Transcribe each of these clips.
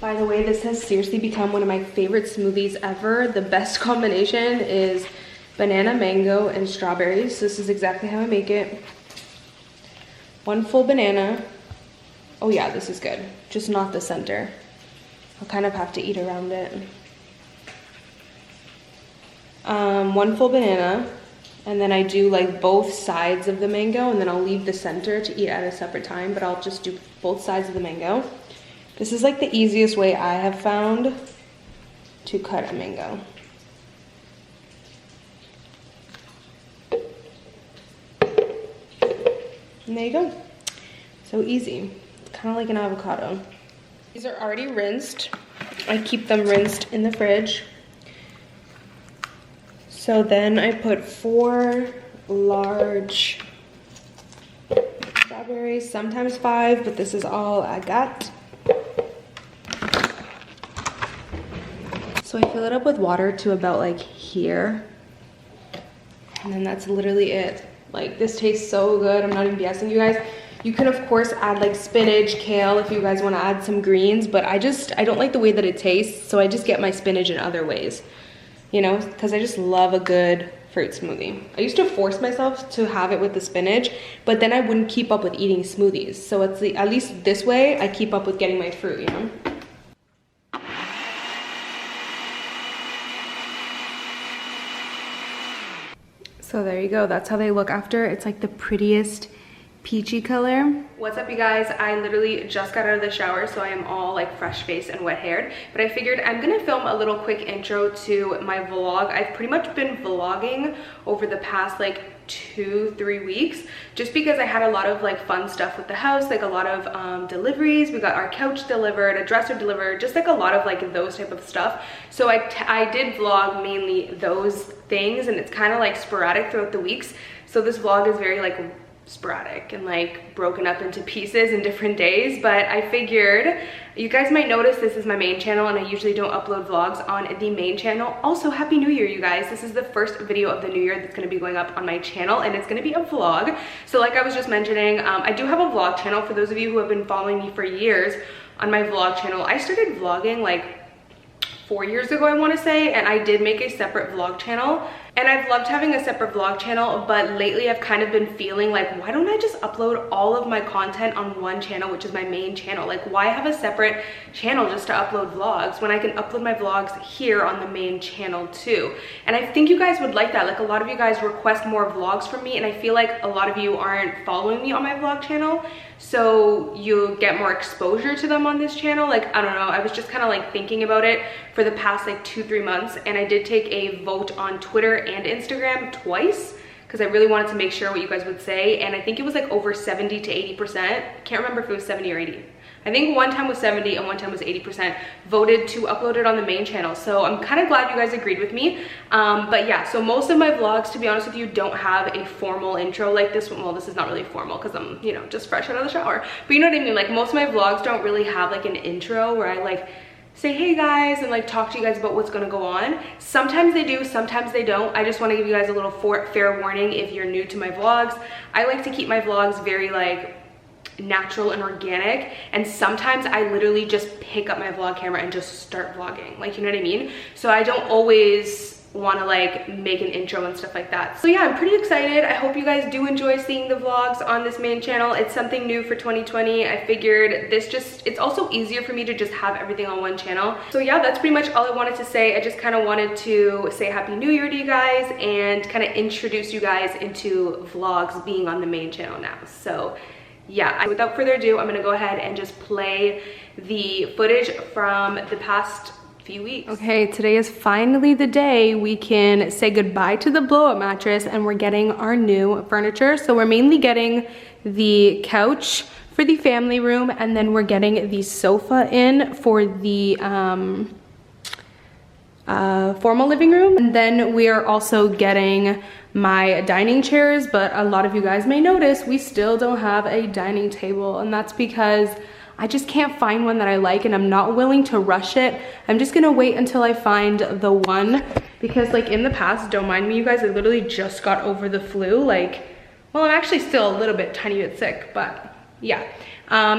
By the way, this has seriously become one of my favorite smoothies ever. The best combination is banana, mango, and strawberries. This is exactly how I make it. One full banana. Oh yeah, this is good. Just not the center. I'll kind of have to eat around it. One full banana, and then I do like both sides of the mango, and then I'll leave the center to eat at a separate time, but I'll just do both sides of the mango. This is like the easiest way I have found to cut a mango. And there you go. So easy. It's kind of like an avocado. These are already rinsed. I keep them rinsed in the fridge. So then I put 4 large strawberries, sometimes 5, but this is all I got. So I fill it up with water to about like here. And then that's literally it. Like, this tastes so good. I'm not even BSing you guys. You can of course add like spinach, kale if you guys want to add some greens, but I don't like the way that it tastes, so I just get my spinach in other ways, you know, because I just love a good fruit smoothie. I used to force myself to have it with the spinach, but then I wouldn't keep up with eating smoothies. So it's at least this way I keep up with getting my fruit, you know. So there you go, that's how they look after. It's like the prettiest peachy color. What's up, you guys? I literally just got out of the shower, so I am all like fresh faced and wet haired, but I figured I'm gonna film a little quick intro to my vlog. I've pretty much been vlogging over the past like 2-3 weeks, just because I had a lot of like fun stuff with the house, like a lot of deliveries. We got our couch delivered, a dresser delivered, just like a lot of like those type of stuff. So I did vlog mainly those things, and it's kind of like sporadic throughout the weeks. So this vlog is very like sporadic and like broken up into pieces in different days, but I figured you guys might notice this is my main channel, and I usually don't upload vlogs on the main channel. Also, Happy New Year, you guys. This is the first video of the new year that's going to be going up on my channel, and it's going to be a vlog. So like I was just mentioning, I do have a vlog channel. For those of you who have been following me for years on my vlog channel, I started vlogging like 4 years ago, I want to say, and I did make a separate vlog channel, and I've loved having a separate vlog channel, but lately I've kind of been feeling like, why don't I just upload all of my content on one channel, which is my main channel? Like, why have a separate channel just to upload vlogs when I can upload my vlogs here on the main channel too? And I think you guys would like that. Like, a lot of you guys request more vlogs from me, and I feel like a lot of you aren't following me on my vlog channel, so you get more exposure to them on this channel. Like, I don't know, I was just kind of like thinking about it for the past like 2-3 months, and I did take a vote on Twitter and Instagram twice because I really wanted to make sure what you guys would say, and I think it was like over 70 to 80%. Can't remember if it was 70 or 80. I think one time was 70 and one time was 80% voted to upload it on the main channel. So I'm kind of glad you guys agreed with me. But yeah, so most of my vlogs, to be honest with you, don't have a formal intro like this one. Well, this is not really formal because I'm, you know, just fresh out of the shower. But you know what I mean? Like, most of my vlogs don't really have like an intro where I like say, hey guys, and like talk to you guys about what's gonna go on. Sometimes they do, sometimes they don't. I just wanna give you guys a little fair warning if you're new to my vlogs. I like to keep my vlogs very like natural and organic, and sometimes I literally just pick up my vlog camera and just start vlogging, like, you know what I mean? So I don't always want to like make an intro and stuff like that. So yeah, I'm pretty excited. I hope you guys do enjoy seeing the vlogs on this main channel. It's something new for 2020. I figured it's also easier for me to just have everything on one channel. So yeah, that's pretty much all I wanted to say. I just kind of wanted to say Happy New Year to you guys and kind of introduce you guys into vlogs being on the main channel now. So yeah, without further ado, I'm gonna go ahead and just play the footage from the past few weeks. Okay, today is finally the day we can say goodbye to the blow-up mattress, and we're getting our new furniture. So we're mainly getting the couch for the family room, and then we're getting the sofa in for the formal living room. And then we are also getting my dining chairs, but a lot of you guys may notice we still don't have a dining table, and that's because I just can't find one that I like, and I'm not willing to rush it. I'm just gonna wait until I find the one, because like in the past, don't mind me you guys, I literally just got over the flu. Like, well, I'm actually still a little bit tiny bit sick, but yeah.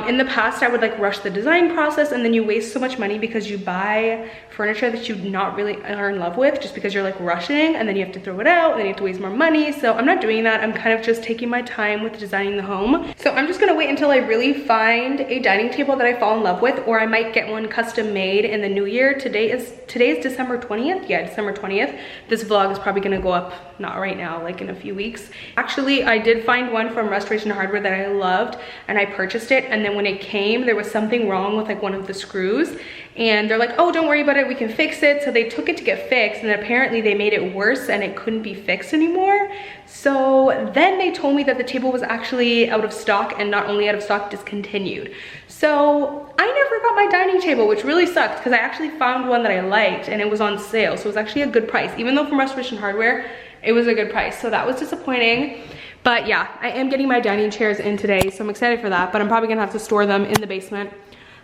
In the past, I would like rush the design process, and then you waste so much money because you buy furniture that you not really are in love with just because you're like rushing, and then you have to throw it out, and then you have to waste more money. So I'm not doing that. I'm kind of just taking my time with designing the home. So I'm just gonna wait until I really find a dining table that I fall in love with, or I might get one custom made in the new year. Today is December 20th. Yeah, December 20th. This vlog is probably gonna go up, not right now, like in a few weeks. Actually, I did find one from Restoration Hardware that I loved, and I purchased it. And then when it came, there was something wrong with like one of the screws, and they're like, oh, don't worry about it, we can fix it. So they took it to get fixed, and apparently they made it worse and it couldn't be fixed anymore. So then they told me that the table was actually out of stock, and not only out of stock, discontinued. So I never got my dining table, which really sucked because I actually found one that I liked and it was on sale. So it was actually a good price. Even though from Restoration Hardware, it was a good price. So that was disappointing. But yeah, I am getting my dining chairs in today, so I'm excited for that. But I'm probably gonna have to store them in the basement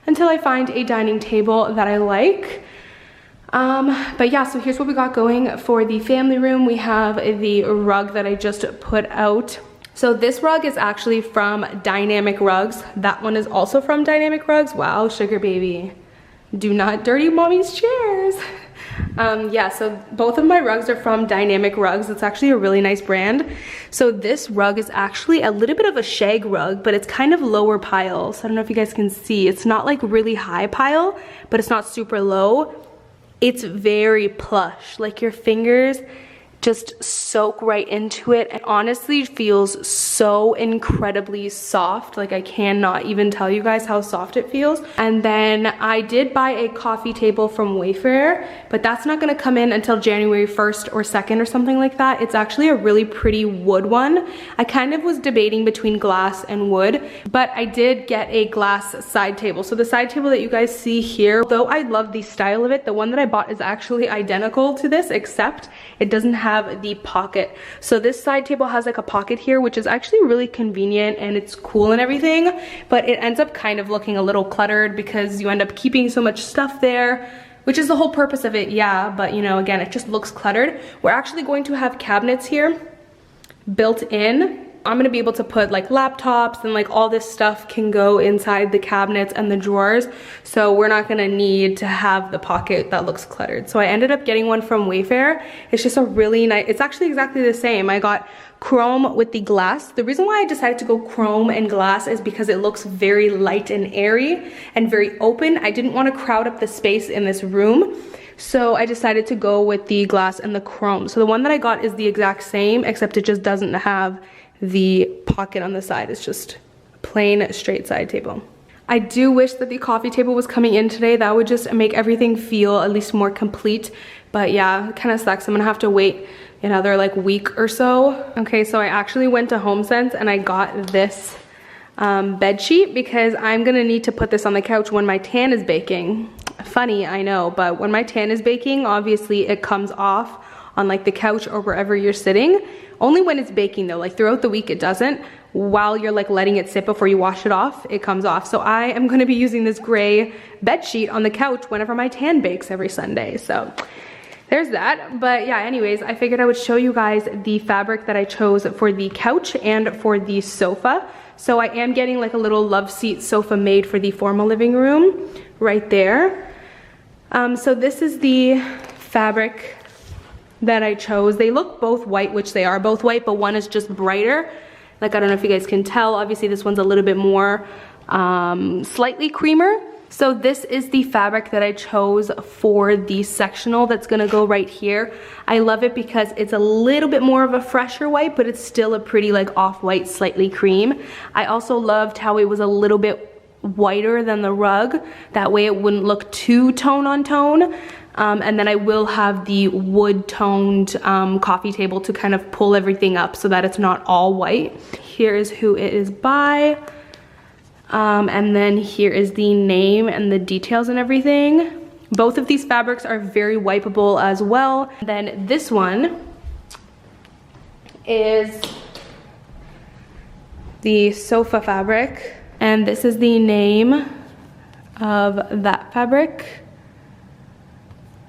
until I find a dining table that I like. But yeah, so here's what we got going for the family room. We have the rug that I just put out. So this rug is actually from Dynamic Rugs. That one is also from Dynamic Rugs. Wow, sugar baby. Do not dirty mommy's chairs. Yeah, so both of my rugs are from Dynamic Rugs. It's actually a really nice brand. So this rug is actually a little bit of a shag rug, but it's kind of lower pile. So I don't know if you guys can see. It's not like really high pile, but it's not super low. It's very plush. Like your fingers just soak right into it. It honestly feels so incredibly soft. Like I cannot even tell you guys how soft it feels. And then I did buy a coffee table from Wayfair, but that's not gonna come in until January 1st or 2nd or something like that. It's actually a really pretty wood one. I kind of was debating between glass and wood, but I did get a glass side table. So the side table that you guys see here, though I love the style of it, the one that I bought is actually identical to this, except it doesn't have the pocket. So this side table has like a pocket here, which is actually really convenient and it's cool and everything, but it ends up kind of looking a little cluttered because you end up keeping so much stuff there, which is the whole purpose of it, yeah, but you know, again, it just looks cluttered. We're actually going to have cabinets here built in. I'm gonna be able to put like laptops and like all this stuff can go inside the cabinets and the drawers. So we're not gonna need to have the pocket that looks cluttered. So I ended up getting one from Wayfair. It's just a really nice, it's actually exactly the same. I got chrome with the glass. The reason why I decided to go chrome and glass is because it looks very light and airy and very open. I didn't want to crowd up the space in this room. So I decided to go with the glass and the chrome. So the one that I got is the exact same, except it just doesn't have the pocket on the side. It's just a plain straight side table. I do wish that the coffee table was coming in today. That would just make everything feel at least more complete. But yeah, it kind of sucks. I'm gonna have to wait another like week or so. Okay, so I actually went to HomeSense and I got this bed sheet because I'm gonna need to put this on the couch when my tan is baking. Funny, I know, but when my tan is baking, obviously it comes off on like the couch or wherever you're sitting. Only when it's baking though, like throughout the week it doesn't. While you're like letting it sit before you wash it off, it comes off. So I am gonna be using this gray bed sheet on the couch whenever my tan bakes every Sunday. So there's that. But yeah, anyways, I figured I would show you guys the fabric that I chose for the couch and for the sofa. So I am getting like a little love seat sofa made for the formal living room right there. So this is the fabric that I chose. They look both white, which they are both white, but one is just brighter. Like, I don't know if you guys can tell. Obviously, this one's a little bit more slightly creamer. So this is the fabric that I chose for the sectional that's gonna go right here. I love it because it's a little bit more of a fresher white, but it's still a pretty like off-white, slightly cream. I also loved how it was a little bit whiter than the rug. That way it wouldn't look too tone on tone. And then I will have the wood toned coffee table to kind of pull everything up so that it's not all white. Here is who it is by. And then here is the name and the details and everything. Both of these fabrics are very wipeable as well. Then this one is the sofa fabric. And this is the name of that fabric.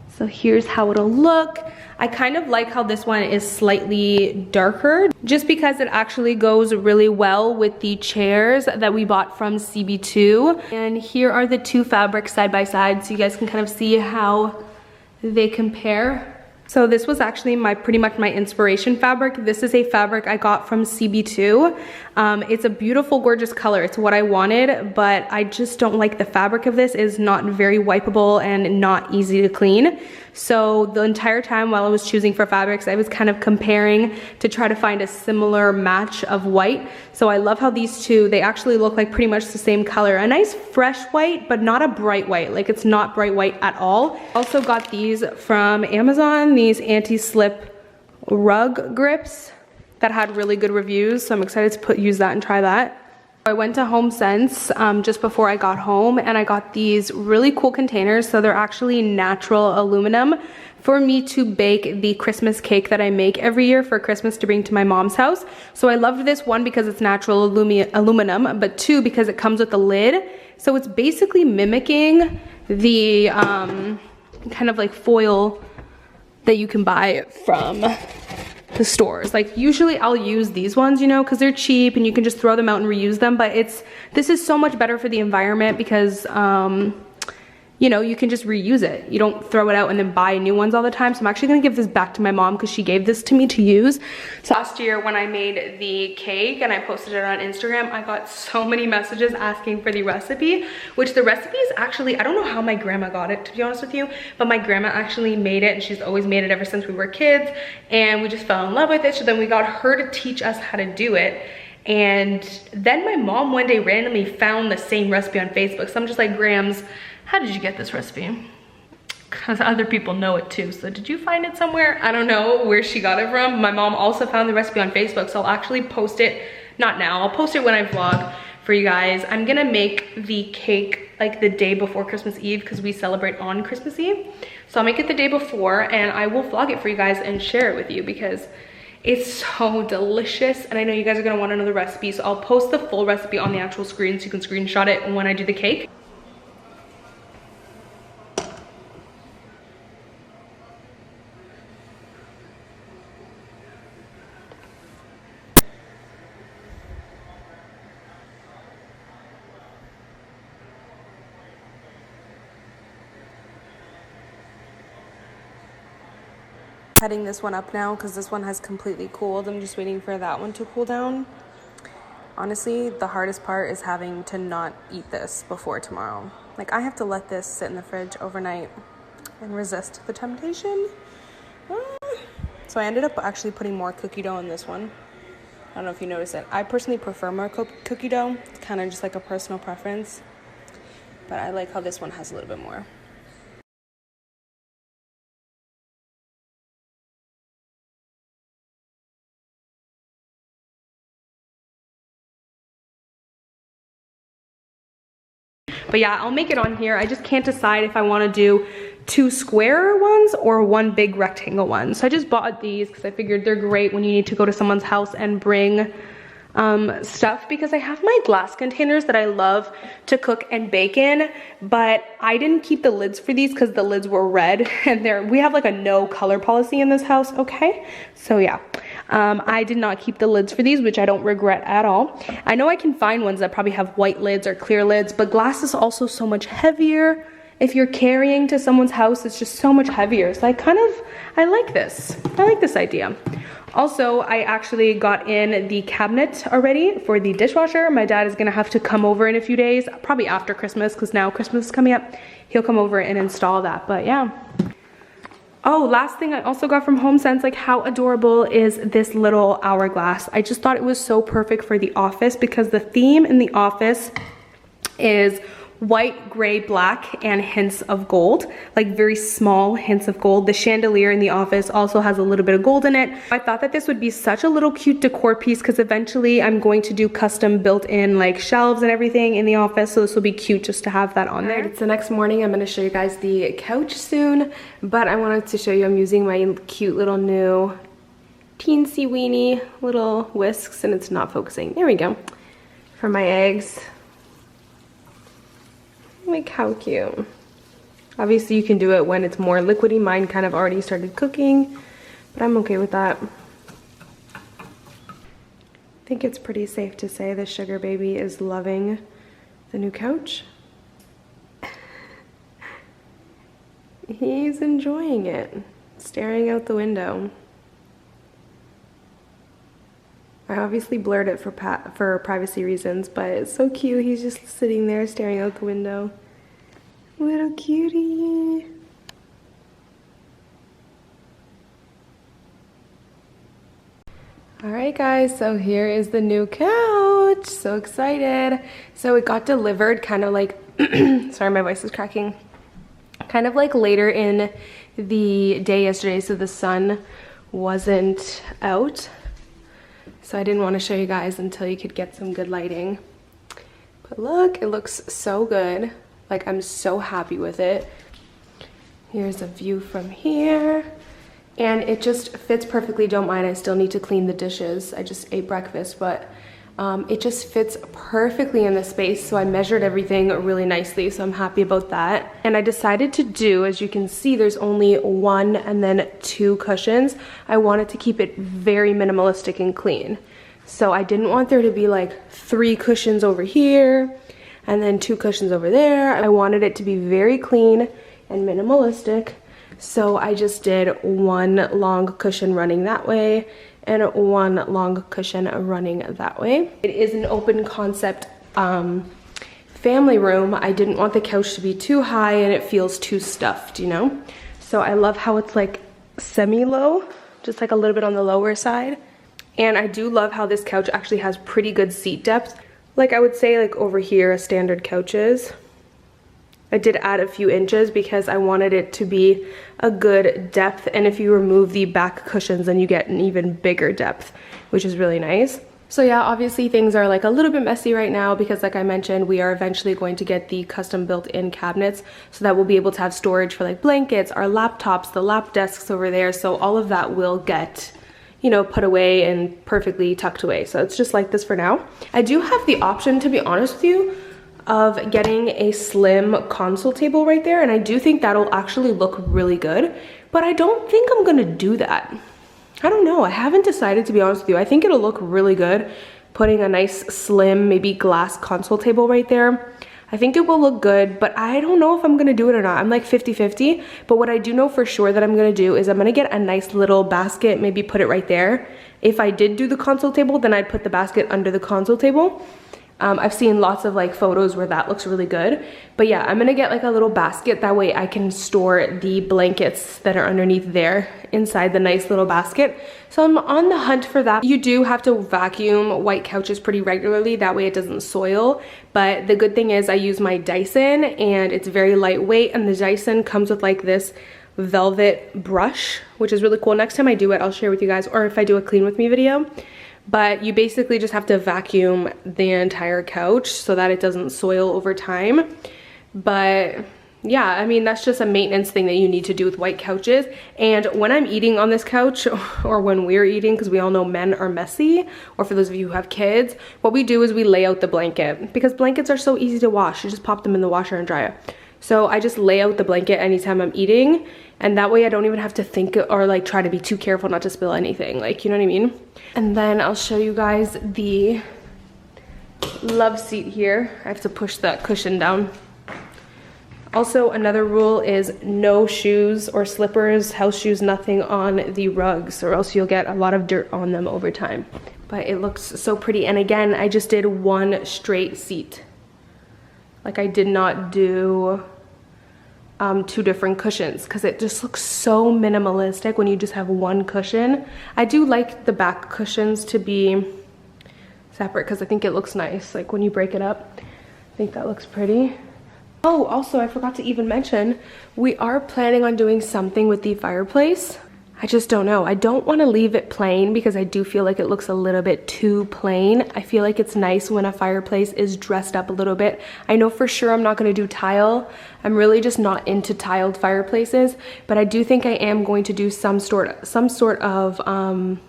So here's how it'll look. I kind of like how this one is slightly darker, just because it actually goes really well with the chairs that we bought from CB2. And here are the two fabrics side by side, so you guys can kind of see how they compare. So this was actually pretty much my inspiration fabric. This is a fabric I got from CB2. It's a beautiful, gorgeous color. It's what I wanted, but I just don't like the fabric of this. It's not very wipeable and not easy to clean. So the entire time while I was choosing for fabrics, I was kind of comparing to try to find a similar match of white. So I love how these two, they actually look like pretty much the same color. A nice fresh white, but not a bright white. Like, it's not bright white at all. Also got these from Amazon, these anti-slip rug grips that had really good reviews. So I'm excited to use that and try that. I went to HomeSense just before I got home, and I got these really cool containers. So they're actually natural aluminum for me to bake the Christmas cake that I make every year for Christmas to bring to my mom's house. So I loved this, one, because it's natural aluminum, but two, because it comes with a lid. So it's basically mimicking the kind of like foil that you can buy from the stores. Like, usually I'll use these ones, you know, because they're cheap and you can just throw them out and reuse them, but this is so much better for the environment because you know, you can just reuse it. You don't throw it out and then buy new ones all the time. So I'm actually gonna give this back to my mom because she gave this to me to use. So last year when I made the cake and I posted it on Instagram, I got so many messages asking for the recipe, which the recipe is actually, I don't know how my grandma got it, to be honest with you, but my grandma actually made it, and she's always made it ever since we were kids, and we just fell in love with it. So then we got her to teach us how to do it. And then my mom one day randomly found the same recipe on Facebook. So I'm just like, Grams, how did you get this recipe? Because other people know it too. So did you find it somewhere? I don't know where she got it from. My mom also found the recipe on Facebook, so I'll actually post it, not now, I'll post it when I vlog for you guys. I'm gonna make the cake like the day before Christmas Eve because we celebrate on Christmas Eve. So I'll make it the day before and I will vlog it for you guys and share it with you because it's so delicious, and I know you guys are gonna want to know the recipe, so I'll post the full recipe on the actual screen so you can screenshot it when I do the cake. Heading this one up now because this one has completely cooled. I'm just waiting for that one to cool down. Honestly, the hardest part is having to not eat this before tomorrow. Like, I have to let this sit in the fridge overnight and resist the temptation. So I ended up actually putting more cookie dough in this one. I don't know if you noticed it. I personally prefer more cookie dough. It's kind of just like a personal preference. But I like how this one has a little bit more. But yeah, I'll make it on here. I just can't decide if I want to do 2 square ones or 1 big rectangle one. So I just bought these because I figured they're great when you need to go to someone's house and bring stuff, because I have my glass containers that I love to cook and bake in, but I didn't keep the lids for these because the lids were red, and we have like a no color policy in this house, okay? So yeah. I did not keep the lids for these, which I don't regret at all. I know I can find ones that probably have white lids or clear lids, but glass is also so much heavier. If you're carrying to someone's house, it's just so much heavier. So I like this. I like this idea. Also, I actually got in the cabinet already for the dishwasher. My dad is gonna have to come over in a few days, probably after Christmas, because now Christmas is coming up. He'll come over and install that, but yeah. Oh, last thing I also got from HomeSense, like, how adorable is this little hourglass? I just thought it was so perfect for the office because the theme in the office is white, gray, black, and hints of gold, like very small hints of gold. The chandelier in the office also has a little bit of gold in it. I thought that this would be such a little cute decor piece because eventually I'm going to do custom built-in like shelves and everything in the office, so this will be cute just to have that on there. It's the next morning. I'm going to show you guys the couch soon, but I wanted to show you I'm using my cute little new teensy weeny little whisks, and it's not focusing. There we go. For my eggs. Like, how cute. Obviously you can do it when it's more liquidy. Mine kind of already started cooking, but I'm okay with that. I think it's pretty safe to say the sugar baby is loving the new couch. He's enjoying it, staring out the window. I obviously blurred it for privacy reasons, but it's so cute. He's just sitting there staring out the window. Little cutie. Alright guys, so here is the new couch. So excited. So it got delivered kind of like, sorry my voice is cracking, kind of like later in the day yesterday, so the sun wasn't out. So I didn't want to show you guys until you could get some good lighting. But look, it looks so good. Like, I'm so happy with it. Here's a view from here. And it just fits perfectly. Don't mind, I still need to clean the dishes. I just ate breakfast, but it just fits perfectly in the space. So I measured everything really nicely, so I'm happy about that. And I decided to do, as you can see, there's only 1 and then 2 cushions. I wanted to keep it very minimalistic and clean. So I didn't want there to be like 3 cushions over here and then 2 cushions over there. I wanted it to be very clean and minimalistic. So I just did 1 long cushion running that way and 1 long cushion running that way. It is an open concept family room. I didn't want the couch to be too high and it feels too stuffed, you know? So I love how it's like semi-low, just like a little bit on the lower side. And I do love how this couch actually has pretty good seat depth. Like I would say like over here, a standard couch is. I did add a few inches because I wanted it to be a good depth, and if you remove the back cushions then you get an even bigger depth, which is really nice. So yeah, obviously things are like a little bit messy right now because like I mentioned, we are eventually going to get the custom built-in cabinets so that we'll be able to have storage for like blankets, our laptops, the lap desks over there. So all of that will get, you know, put away and perfectly tucked away. So it's just like this for now. I do have the option, to be honest with you, of getting a slim console table right there, and I do think that'll actually look really good, but I don't think I'm gonna do that. I don't know, I haven't decided, to be honest with you. I think it'll look really good putting a nice slim, maybe glass console table right there. I think it will look good, but I don't know if I'm gonna do it or not. I'm like 50-50, but what I do know for sure that I'm gonna do is I'm gonna get a nice little basket, maybe put it right there. If I did do the console table, then I'd put the basket under the console table. I've seen lots of like photos where that looks really good, but yeah, I'm gonna get like a little basket. That way I can store the blankets that are underneath there inside the nice little basket. So I'm on the hunt for that. You do have to vacuum white couches pretty regularly, that way it doesn't soil. But the good thing is I use my Dyson and it's very lightweight, and the Dyson comes with like this velvet brush, which is really cool. Next time I do it, I'll share with you guys, or if I do a clean with me video. But you basically just have to vacuum the entire couch so that it doesn't soil over time. But yeah, I mean, that's just a maintenance thing that you need to do with white couches. And when I'm eating on this couch, or when we're eating, because we all know men are messy, or for those of you who have kids, what we do is we lay out the blanket, because blankets are so easy to wash. You just pop them in the washer and dry it. So I just lay out the blanket anytime I'm eating, and that way I don't even have to think or like try to be too careful not to spill anything, like, you know what I mean? And then I'll show you guys the love seat here. I have to push that cushion down. Also, another rule is no shoes or slippers, house shoes, nothing on the rugs, or else you'll get a lot of dirt on them over time. But it looks so pretty. And again, I just did 1 straight seat. Like, I did not do 2 different cushions, because it just looks so minimalistic when you just have 1 cushion. I do like the back cushions to be separate because I think it looks nice. Like when you break it up, I think that looks pretty. Oh, also I forgot to even mention, we are planning on doing something with the fireplace. I just don't know. I don't want to leave it plain because I do feel like it looks a little bit too plain. I feel like it's nice when a fireplace is dressed up a little bit. I know for sure I'm not going to do tile. I'm really just not into tiled fireplaces, but I do think I am going to do some sort of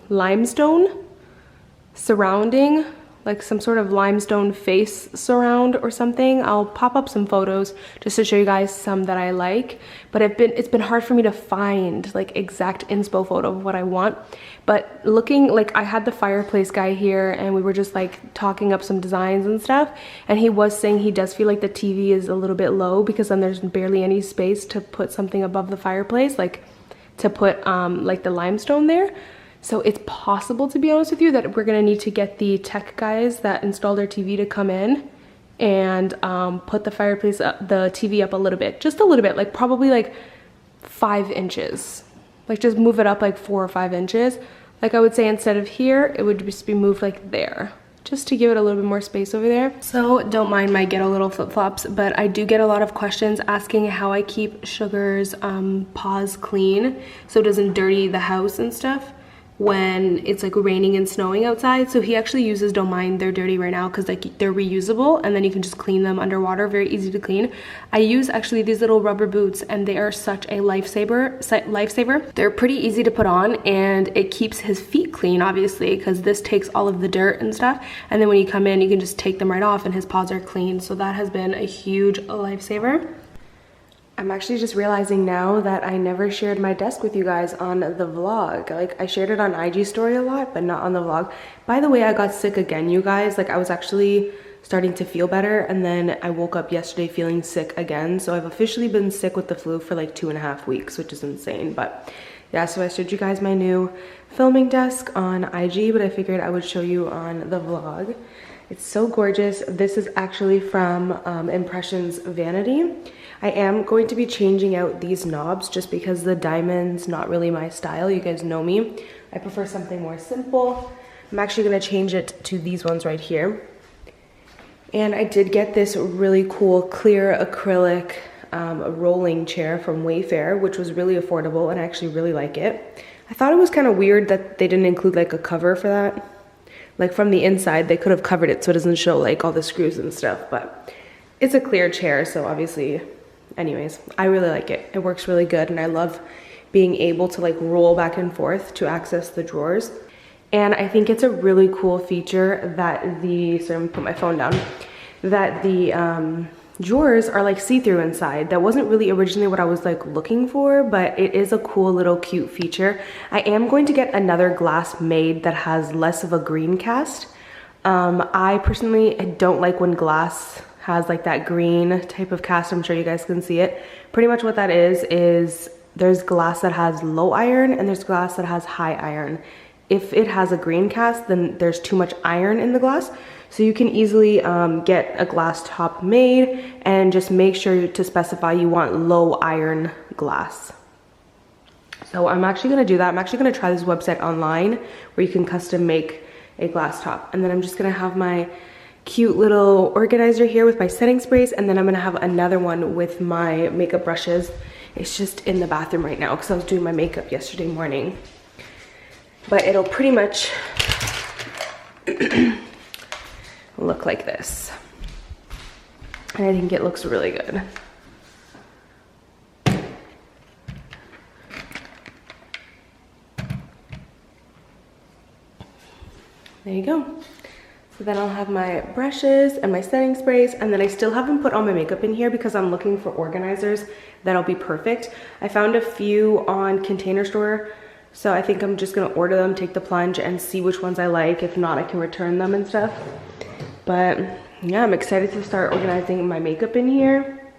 limestone surrounding like some sort of limestone face surround or something. I'll pop up some photos just to show you guys some that I like, but it's been hard for me to find like exact inspo photo of what I want. But looking, like, I had the fireplace guy here and we were just like talking up some designs and stuff, and he was saying he does feel like the TV is a little bit low because then there's barely any space to put something above the fireplace, like to put like the limestone there. So it's possible, to be honest with you, that we're gonna need to get the tech guys that installed our TV to come in and put the fireplace up, the TV up a little bit, just a little bit, like probably like 5 inches. Like just move it up like 4 or 5 inches. Like I would say instead of here, it would just be moved like there, just to give it a little bit more space over there. So don't mind my ghetto little flip-flops, but I do get a lot of questions asking how I keep Sugar's paws clean so it doesn't dirty the house and stuff when it's like raining and snowing outside. So he actually uses, don't mind they're dirty right now because like they're reusable and then you can just clean them underwater, very easy to clean. I use actually these little rubber boots and they are such a lifesaver. They're pretty easy to put on and it keeps his feet clean, obviously, because this takes all of the dirt and stuff, and then when you come in you can just take them right off and his paws are clean. So that has been a huge lifesaver. I'm actually just realizing now that I never shared my desk with you guys on the vlog. Like I shared it on IG story a lot, but not on the vlog. By the way, I got sick again, you guys. Like I was actually starting to feel better and then I woke up yesterday feeling sick again. So I've officially been sick with the flu for like 2.5 weeks, which is insane. But yeah, so I showed you guys my new filming desk on IG, but I figured I would show you on the vlog. It's so gorgeous. This is actually from Impressions Vanity. I am going to be changing out these knobs just because the diamond's not really my style. You guys know me. I prefer something more simple. I'm actually gonna change it to these ones right here. And I did get this really cool clear acrylic rolling chair from Wayfair, which was really affordable and I actually really like it. I thought it was kind of weird that they didn't include like a cover for that. Like from the inside, they could have covered it so it doesn't show like all the screws and stuff, but it's a clear chair, so obviously, anyways, I really like it. It works really good and I love being able to like roll back and forth to access the drawers. And I think it's a really cool feature that the, sorry, I'm gonna put my phone down, that the drawers are like see-through inside. That wasn't really originally what I was like looking for, but it is a cool little cute feature. I am going to get another glass made that has less of a green cast. I personally don't like when glass has like that green type of cast. I'm sure you guys can see it. Pretty much what that is there's glass that has low iron and there's glass that has high iron. If it has a green cast, then there's too much iron in the glass. So you can easily get a glass top made and just make sure to specify you want low iron glass. So I'm actually gonna do that. I'm actually gonna try this website online where you can custom make a glass top. And then I'm just gonna have my cute little organizer here with my setting sprays, and then I'm gonna have another one with my makeup brushes. It's just in the bathroom right now because I was doing my makeup yesterday morning. But it'll pretty much look like this. And I think it looks really good. There you go. So then I'll have my brushes and my setting sprays, and then I still haven't put all my makeup in here because I'm looking for organizers that'll be perfect. I found a few on Container Store, so I think I'm just gonna order them, take the plunge, and see which ones I like. If not, I can return them and stuff. But yeah, I'm excited to start organizing my makeup in here.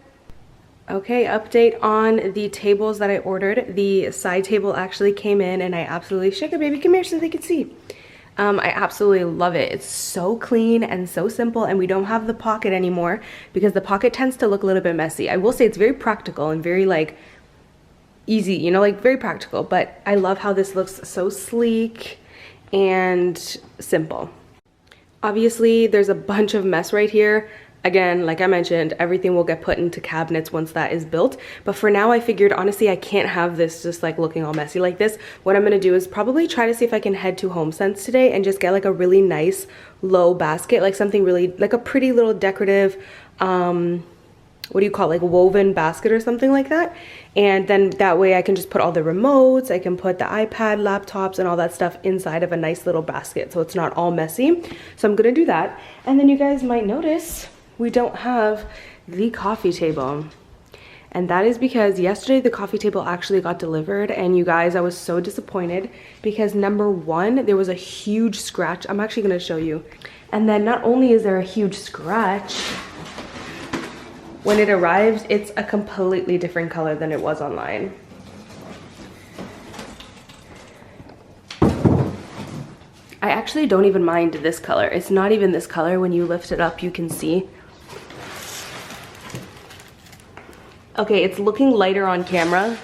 Okay, update on the tables that I ordered. The side table actually came in and I absolutely, Sugar baby, come here so they can see. I absolutely love it. It's so clean and so simple, and we don't have the pocket anymore because the pocket tends to look a little bit messy. I will say it's very practical and very like easy, you know, like very practical, but I love how this looks so sleek and simple. Obviously, there's a bunch of mess right here. Again, like I mentioned, everything will get put into cabinets once that is built. But for now, I figured, honestly, I can't have this just like looking all messy like this. What I'm gonna do is probably try to see if I can head to HomeSense today and just get like a really nice low basket, like something really, like a pretty little decorative what do you call it, like woven basket or something like that. And then that way I can just put all the remotes, I can put the iPad, laptops, and all that stuff inside of a nice little basket so it's not all messy. So I'm gonna do that. And then you guys might notice we don't have the coffee table. And that is because yesterday the coffee table actually got delivered, and you guys, I was so disappointed because number one, there was a huge scratch. I'm actually gonna show you. And then not only is there a huge scratch, when it arrives, it's a completely different color than it was online. I actually don't even mind this color. It's not even this color. When you lift it up, you can see. Okay, it's looking lighter on camera.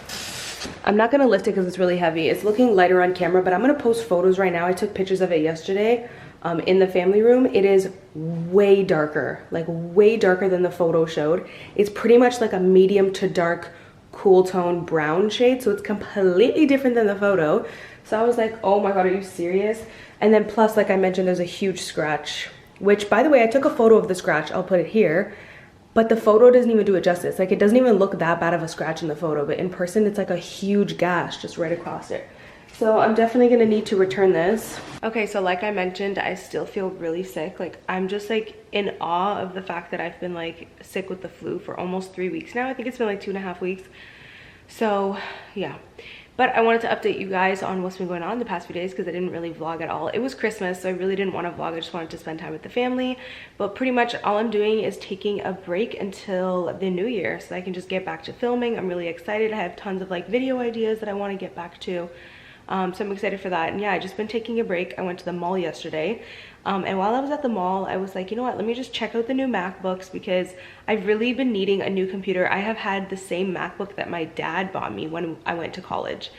I'm not gonna lift it because it's really heavy. It's looking lighter on camera, but I'm gonna post photos right now. I took pictures of it yesterday in the family room. It is way darker, like way darker than the photo showed. It's pretty much like a medium to dark, cool tone brown shade. So it's completely different than the photo. So I was like, oh my God, are you serious? And then plus, like I mentioned, there's a huge scratch, which by the way, I took a photo of the scratch. I'll put it here. But the photo doesn't even do it justice. Like, it doesn't even look that bad of a scratch in the photo, but in person, it's like a huge gash just right across it. So I'm definitely gonna need to return this. Okay, so like I mentioned, I still feel really sick. Like, I'm just like in awe of the fact that I've been like sick with the flu for almost 3 weeks now. I think it's been like 2.5 weeks. So yeah. But I wanted to update you guys on what's been going on the past few days because I didn't really vlog at all. It was Christmas, so I really didn't want to vlog. I just wanted to spend time with the family. But pretty much all I'm doing is taking a break until the new year so I can just get back to filming. I'm really excited. I have tons of like video ideas that I want to get back to. So I'm excited for that. And yeah, I just been taking a break. I went to the mall yesterday. And while I was at the mall, I was like, you know what, let me just check out the new MacBooks because I've really been needing a new computer. I have had the same MacBook that my dad bought me when I went to college.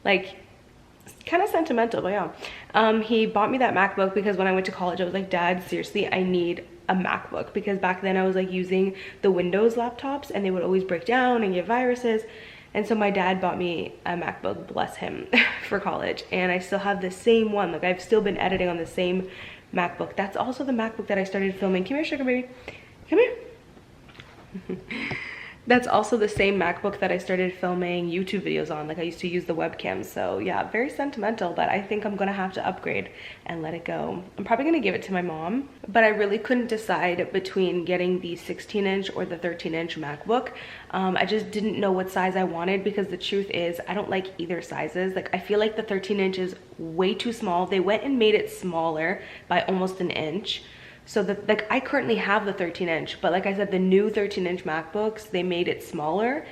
Like, kind of sentimental, but yeah. He bought me that MacBook because when I went to college, I was like, Dad, seriously, I need a MacBook. Because back then I was like using the Windows laptops and they would always break down and get viruses. And so my dad bought me a MacBook, bless him, for college. And I still have the same one. Like, I've still been editing on the same MacBook. That's also the MacBook that I started filming. Come here, sugar baby. Come here. That's also the same MacBook that I started filming YouTube videos on. Like, I used to use the webcam. So yeah, very sentimental, but I think I'm gonna have to upgrade and let it go. I'm probably gonna give it to my mom, but I really couldn't decide between getting the 16-inch or the 13-inch MacBook. I just didn't know what size I wanted because the truth is I don't like either sizes. Like, I feel like the 13-inch is way too small. They went and made it smaller by almost an inch. So like, I currently have the 13-inch, but like I said, the new 13-inch MacBooks, they made it smaller.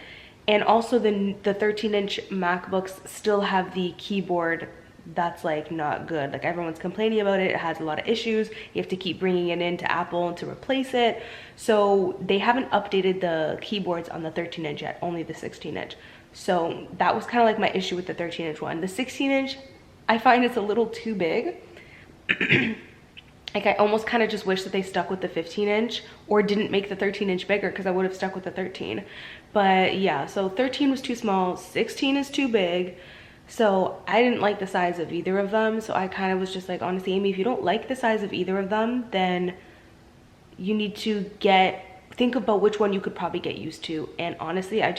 And also the 13-inch MacBooks still have the keyboard that's like not good. Like, everyone's complaining about it. It has a lot of issues. You have to keep bringing it into Apple to replace it. So they haven't updated the keyboards on the 13-inch yet, only the 16-inch. So that was kind of like my issue with the 13-inch one. The 16-inch, I find it's a little too big. Like, I almost kind of just wish that they stuck with the 15-inch or didn't make the 13-inch bigger because I would have stuck with the 13. But yeah, so 13 was too small, 16 is too big. So I didn't like the size of either of them. So I kind of was just like, honestly, Amy, if you don't like the size of either of them, then you need to think about which one you could probably get used to. And honestly, I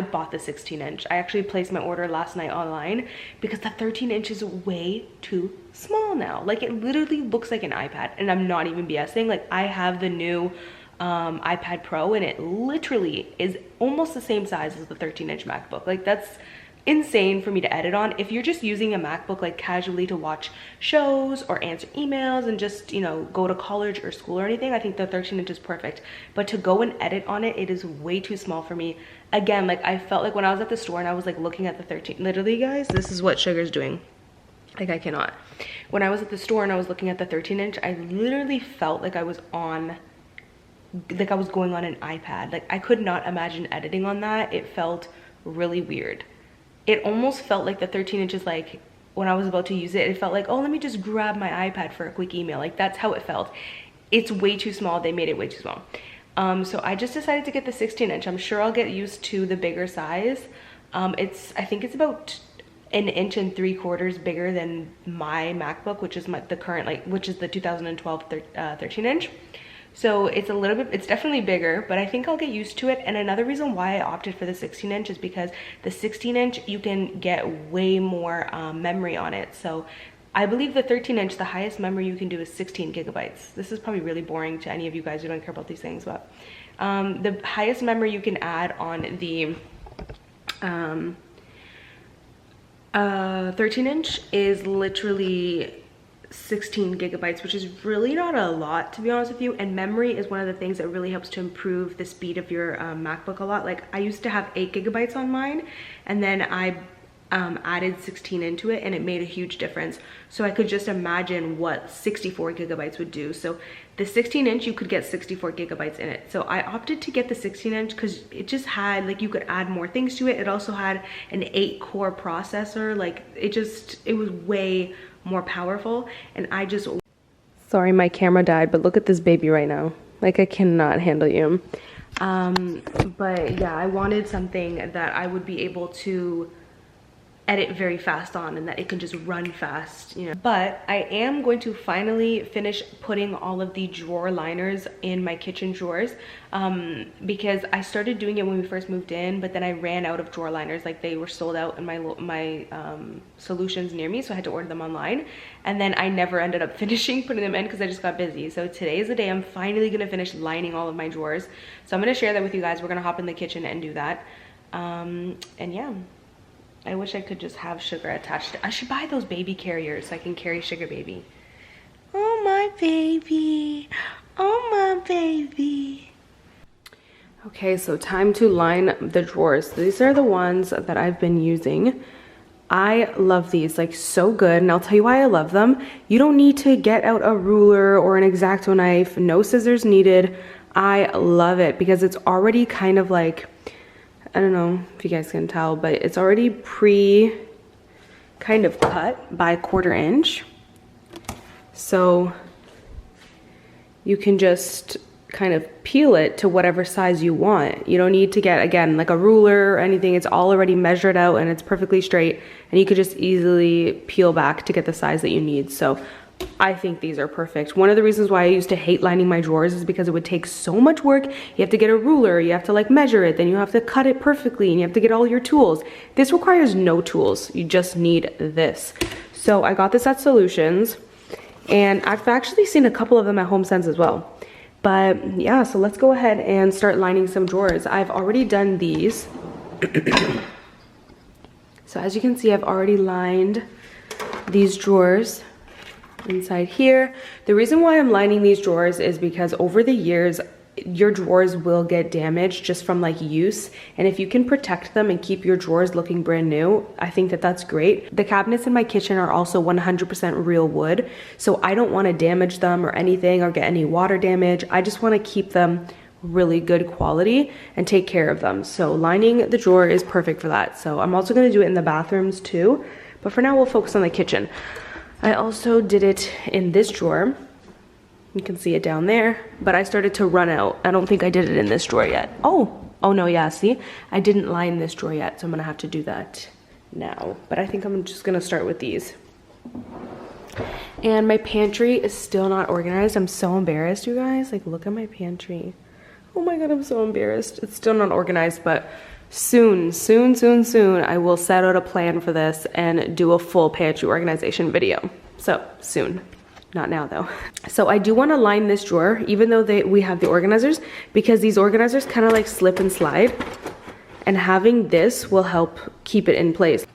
bought the 16-inch. I actually placed my order last night online because the 13-inch is way too small now. Like, it literally looks like an iPad, and I'm not even BSing. Like, I have the new iPad Pro, and it literally is almost the same size as the 13-inch MacBook. Like, that's insane for me to edit on. If you're just using a MacBook like casually to watch shows or answer emails and just, you know, go to college or school or anything, I think the 13-inch is perfect. But to go and edit on it, it is way too small for me. Again, like, I felt like when I was at the store and I was like looking at the 13, literally guys, this is what Sugar's doing. Like, I cannot. When I was at the store and I was looking at the 13-inch, I literally felt like I was on, like I was going on an iPad. Like, I could not imagine editing on that. It felt really weird. It almost felt like the 13-inch is like, when I was about to use it, it felt like, oh, let me just grab my iPad for a quick email. Like, that's how it felt. It's way too small. They made it way too small. So I just decided to get the 16-inch. I'm sure I'll get used to the bigger size. I think it's about 1 3/4 inches bigger than my MacBook, which is the current, like, which is the 2012 13-inch. So it's a little bit, it's definitely bigger, but I think I'll get used to it. And another reason why I opted for the 16-inch is because the 16-inch, you can get way more memory on it. So I believe the 13-inch, the highest memory you can do is 16 gigabytes. This is probably really boring to any of you guys who don't care about these things, but the highest memory you can add on the 13-inch is literally 16 gigabytes, which is really not a lot, to be honest with you. And memory is one of the things that really helps to improve the speed of your MacBook a lot. Like I used to have 8 gigabytes on mine, and then I added 16 into it, and it made a huge difference. So I could just imagine what 64 gigabytes would do. So the 16-inch, you could get 64 gigabytes in it. So I opted to get the 16-inch because it just had, like, you could add more things to it. It also had an 8-core processor. Like it was way more powerful. And I just, sorry my camera died, but look at this baby right now. Like I cannot handle you. But yeah, I wanted something that I would be able to edit very fast on, and that it can just run fast, you know. But I am going to finally finish putting all of the drawer liners in my kitchen drawers, because I started doing it when we first moved in, but then I ran out of drawer liners. Like they were sold out in my solutions near me, so I had to order them online, and then I never ended up finishing putting them in because I just got busy. So today is the day I'm finally gonna finish lining all of my drawers. So I'm gonna share that with you guys. We're gonna hop in the kitchen and do that. And yeah, I wish I could just have sugar attached. I should buy those baby carriers so I can carry sugar baby. Oh my baby, oh my baby. Okay, so time to line the drawers. These are the ones that I've been using. I love these, like so good, and I'll tell you why I love them. You don't need to get out a ruler or an X-Acto knife, no scissors needed. I love it because it's already kind of like, I don't know if you guys can tell, but it's already kind of cut by 1/4 inch. So you can just kind of peel it to whatever size you want. You don't need to get, again, like a ruler or anything. It's all already measured out and it's perfectly straight, and you could just easily peel back to get the size that you need. So I think these are perfect. One of the reasons why I used to hate lining my drawers is because it would take so much work. You have to get a ruler, you have to like measure it, then you have to cut it perfectly, and you have to get all your tools. This requires no tools. You just need this. So I got this at Solutions, and I've actually seen a couple of them at HomeSense as well. But yeah, so let's go ahead and start lining some drawers. I've already done these. So as you can see, I've already lined these drawers inside here. The reason why I'm lining these drawers is because over the years, your drawers will get damaged just from like use, and if you can protect them and keep your drawers looking brand new, I think that that's great. The cabinets in my kitchen are also 100% real wood, so I don't want to damage them or anything or get any water damage. I just want to keep them really good quality and take care of them. So lining the drawer is perfect for that. So I'm also going to do it in the bathrooms too, but for now we'll focus on the kitchen. I also did it in this drawer. You can see it down there, but I started to run out. I don't think I did it in this drawer yet. Oh no, yeah, see? I didn't line this drawer yet, so I'm gonna have to do that now. But I think I'm just gonna start with these. And my pantry is still not organized. I'm so embarrassed, you guys. Like, look at my pantry. Oh my God, I'm so embarrassed. It's still not organized, but soon, I will set out a plan for this and do a full pantry organization video. So soon, not now though. So I do want to line this drawer, even though we have the organizers, because these organizers kind of like slip and slide, and having this will help keep it in place.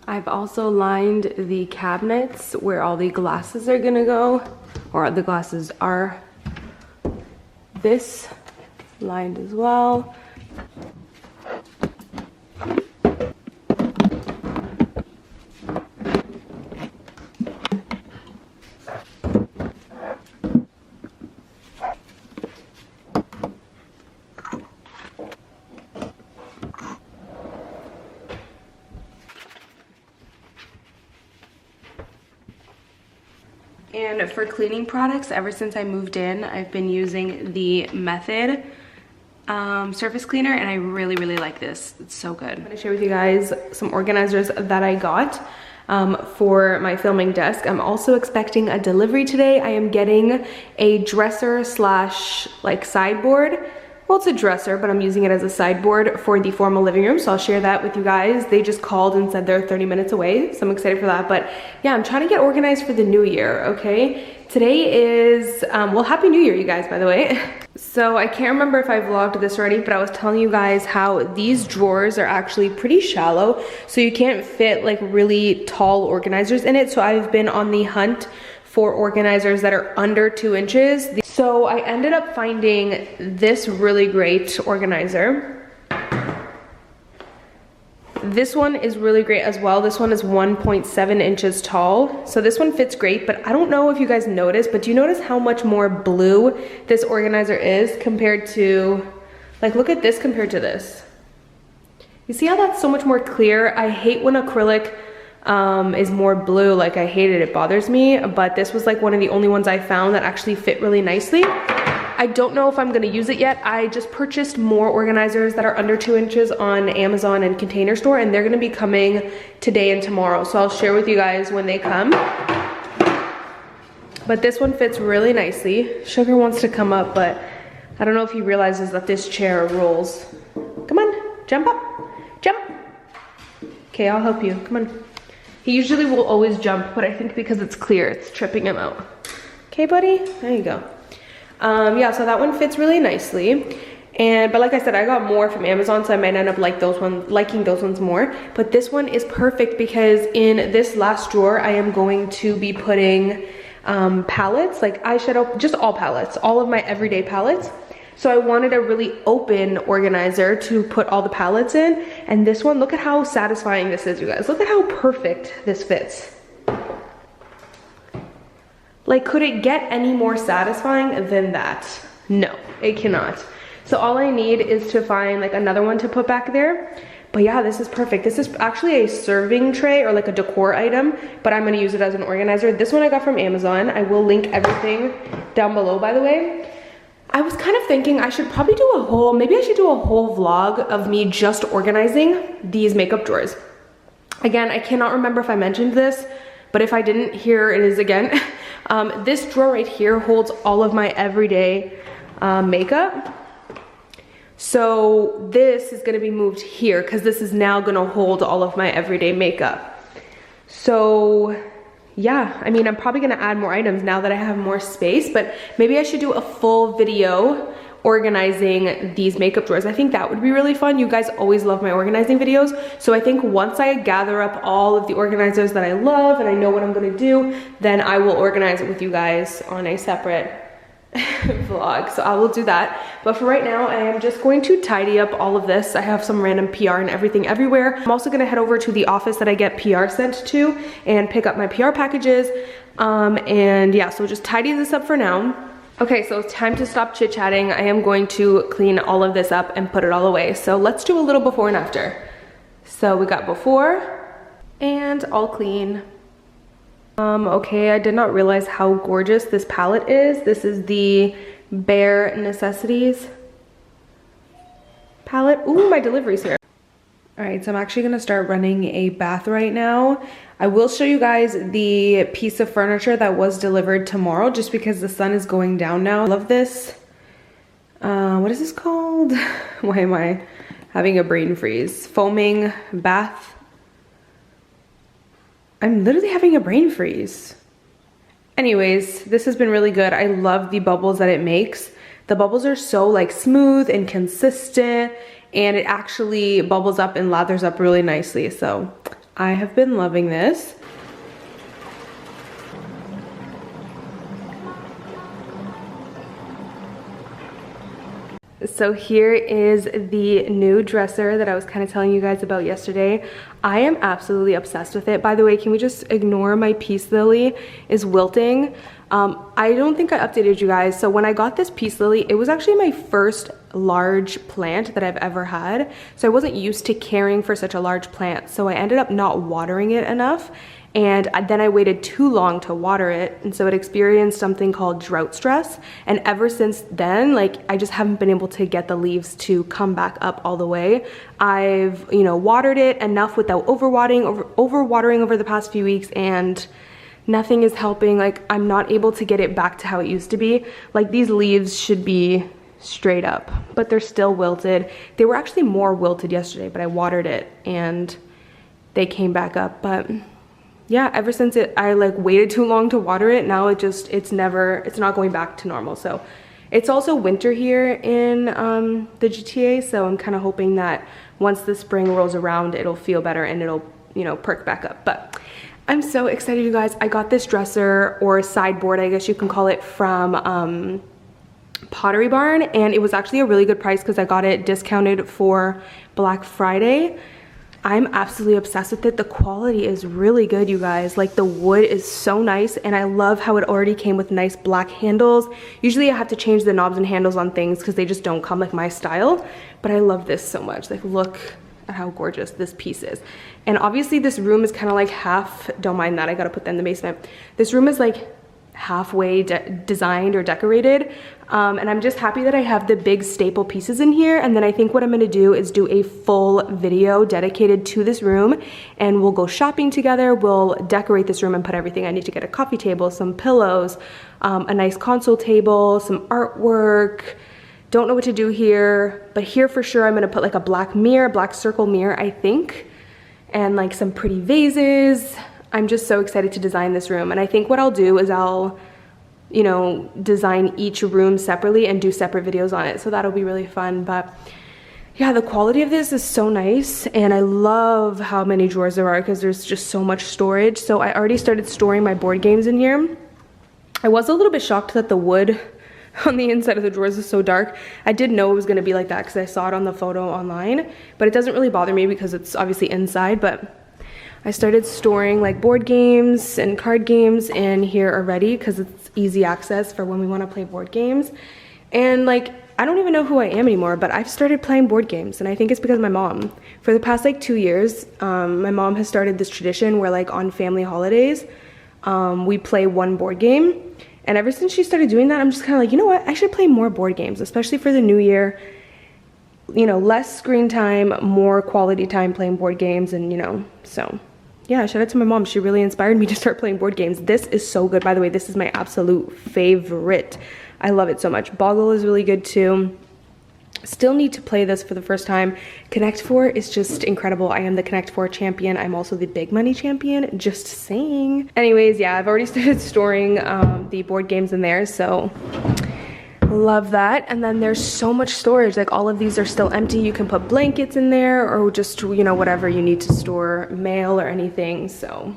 I've also lined the cabinets where all the glasses are gonna go, or the glasses are. This lined as well. And for cleaning products, ever since I moved in, I've been using the Method surface cleaner, and I really, really like this. It's so good. I'm gonna share with you guys some organizers that I got for my filming desk. I'm also expecting a delivery today. I am getting a dresser slash like sideboard. Well, it's a dresser, but I'm using it as a sideboard for the formal living room, so I'll share that with you guys. They just called and said they're 30 minutes away, so I'm excited for that. But yeah, I'm trying to get organized for the new year, okay? Today is, well, Happy New Year, you guys, by the way. So I can't remember if I vlogged this already, but I was telling you guys how these drawers are actually pretty shallow, so you can't fit like really tall organizers in it. So I've been on the hunt for organizers that are under 2 inches. So I ended up finding this really great organizer. This one is really great as well. This one is 1.7 inches tall. So this one fits great, but I don't know if you guys noticed, but do you notice how much more blue this organizer is compared to, like, look at this compared to this. You see how that's so much more clear? I hate when acrylic is more blue. Like, I hate it, it bothers me, but this was like one of the only ones I found that actually fit really nicely. I don't know if I'm gonna use it yet. I just purchased more organizers that are under 2 inches on Amazon and Container Store, and they're gonna be coming today and tomorrow, so I'll share with you guys when they come. But this one fits really nicely. Sugar wants to come up, but I don't know if he realizes that this chair rolls. Come on, jump up, jump. Okay, I'll help you, come on. He usually will always jump, but I think because it's clear, it's tripping him out. Okay, buddy, there you go. Yeah, so that one fits really nicely. But like I said, I got more from Amazon, so I might end up liking those ones more. But this one is perfect because in this last drawer, I am going to be putting palettes, like eyeshadow, just all palettes, all of my everyday palettes. So I wanted a really open organizer to put all the palettes in. And this one, look at how satisfying this is, you guys. Look at how perfect this fits. Like, could it get any more satisfying than that? No, it cannot. So all I need is to find like another one to put back there. But yeah, this is perfect. This is actually a serving tray or like a decor item, but I'm gonna use it as an organizer. This one I got from Amazon. I will link everything down below, by the way. I was kind of thinking I should probably do maybe I should do a whole vlog of me just organizing these makeup drawers. Again, I cannot remember if I mentioned this, but if I didn't, here it is again. This drawer right here holds all of my everyday makeup. So this is gonna be moved here because this is now gonna hold all of my everyday makeup. So yeah, I mean, I'm probably gonna add more items now that I have more space, but maybe I should do a full video organizing these makeup drawers. I think that would be really fun. You guys always love my organizing videos. So I think once I gather up all of the organizers that I love and I know what I'm gonna do, then I will organize it with you guys on a separate vlog. So I will do that. But for right now, I am just going to tidy up all of this. I have some random PR and everything everywhere. I'm also gonna head over to the office that I get PR sent to and pick up my PR packages. And yeah, so just tidy this up for now. Okay, so it's time to stop chit-chatting. I am going to clean all of this up and put it all away. So let's do a little before and after. So we got before and all clean. Okay, I did not realize how gorgeous this palette is. This is the Bare Necessities palette. Ooh, my delivery's here. All right, so I'm actually gonna start running a bath right now. I will show you guys the piece of furniture that was delivered tomorrow just because the sun is going down now. I love this. What is this called? Why am I having a brain freeze? Foaming bath. I'm literally having a brain freeze. Anyways, this has been really good. I love the bubbles that it makes. The bubbles are so like smooth and consistent, and it actually bubbles up and lathers up really nicely. So I have been loving this. So here is the new dresser that I was kind of telling you guys about yesterday. I am absolutely obsessed with it. By the way, can we just ignore my peace lily is wilting? I don't think I updated you guys. So when I got this peace lily, it was actually my first large plant that I've ever had. So I wasn't used to caring for such a large plant. So I ended up not watering it enough. and then I waited too long to water it, and so it experienced something called drought stress. And ever since then, like, I just haven't been able to get the leaves to come back up all the way. I've, you know, watered it enough without overwatering over the past few weeks, and nothing is helping. Like, I'm not able to get it back to how it used to be. Like, these leaves should be straight up, but they're still wilted. They were actually more wilted yesterday, but I watered it and they came back up. But yeah, ever since I like waited too long to water it, now it's not going back to normal. So it's also winter here in the GTA, so I'm kind of hoping that once the spring rolls around, it'll feel better and it'll, you know, perk back up. But I'm so excited, you guys. I got this dresser, or sideboard, I guess you can call it, from Pottery Barn, and it was actually a really good price because I got it discounted for Black Friday. I'm absolutely obsessed with it. The quality is really good, you guys. Like, the wood is so nice, and I love how it already came with nice black handles. Usually I have to change the knobs and handles on things because they just don't come like my style, but I love this so much. Like, look at how gorgeous this piece is. And obviously this room is kind of like half, don't mind that, I gotta put that in the basement. This room is like halfway designed or decorated, and I'm just happy that I have the big staple pieces in here. And then I think what I'm gonna do is do a full video dedicated to this room, and we'll go shopping together, we'll decorate this room and put everything. I need to get a coffee table, some pillows, a nice console table, some artwork. Don't know what to do here, but here for sure I'm gonna put like a black mirror, black circle mirror, I think, and like some pretty vases. I'm just so excited to design this room. And I think what I'll do is I'll, you know, design each room separately and do separate videos on it. So that'll be really fun. But yeah, the quality of this is so nice. And I love how many drawers there are because there's just so much storage. So I already started storing my board games in here. I was a little bit shocked that the wood on the inside of the drawers is so dark. I did know it was going to be like that because I saw it on the photo online, but it doesn't really bother me because it's obviously inside. But I started storing like board games and card games in here already because it's easy access for when we want to play board games. And like, I don't even know who I am anymore, but I've started playing board games, and I think it's because of my mom. For the past like 2 years, my mom has started this tradition where like on family holidays, we play one board game. And ever since she started doing that, I'm just kind of like, you know what? I should play more board games, especially for the new year. You know, less screen time, more quality time playing board games, and you know, so yeah, shout out to my mom. She really inspired me to start playing board games. This is so good. By the way, this is my absolute favorite. I love it so much. Boggle is really good too. Still need to play this for the first time. Connect 4 is just incredible. I am the Connect 4 champion. I'm also the big money champion, just saying. Anyways, yeah, I've already started storing the board games in there, so love that. And then there's so much storage. Like, all of these are still empty. You can put blankets in there, or just, you know, whatever you need to store, mail or anything. So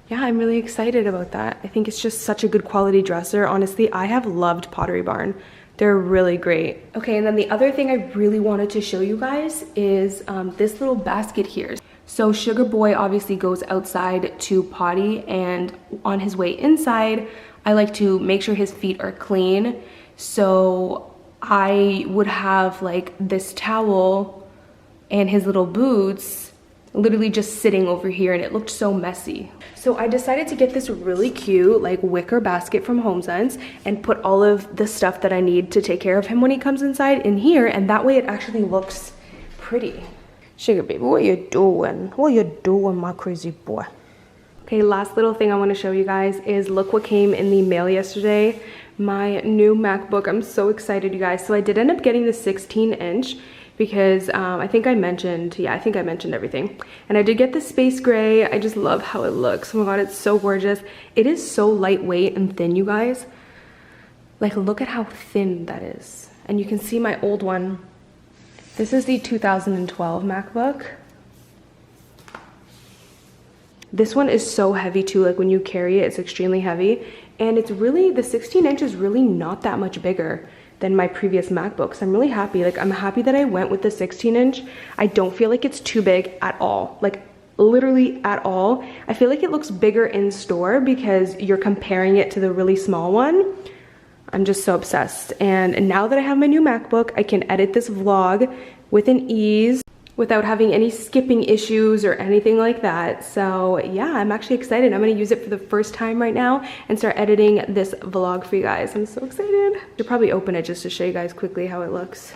yeah, I'm really excited about that. I think it's just such a good quality dresser. Honestly, I have loved Pottery Barn. They're really great. Okay, and then the other thing I really wanted to show you guys is this little basket here. So Sugar Boy obviously goes outside to potty, and on his way inside, I like to make sure his feet are clean. So I would have like this towel and his little boots literally just sitting over here, and it looked so messy. So I decided to get this really cute like wicker basket from HomeSense and put all of the stuff that I need to take care of him when he comes inside in here, and that way it actually looks pretty. Sugar baby, what are you doing? What are you doing, my crazy boy? Okay, last little thing I want to show you guys is look what came in the mail yesterday. My new MacBook. I'm so excited, you guys. So I did end up getting the 16-inch because I think I mentioned, yeah, I think I mentioned everything. And I did get the space gray. I just love how it looks. Oh my god, it's so gorgeous. It is so lightweight and thin, you guys. Like, look at how thin that is. And you can see my old one. This is the 2012 MacBook. This one is so heavy too. Like, when you carry it, it's extremely heavy. And it's really, the 16-inch is really not that much bigger than my previous MacBooks. I'm really happy. Like, I'm happy that I went with the 16-inch. I don't feel like it's too big at all. Like, literally at all. I feel like it looks bigger in store because you're comparing it to the really small one. I'm just so obsessed. And now that I have my new MacBook, I can edit this vlog with an ease. without having any skipping issues or anything like that. So yeah, I'm actually excited. I'm gonna use it for the first time right now and start editing this vlog for you guys. I'm so excited. Should probably open it just to show you guys quickly how it looks.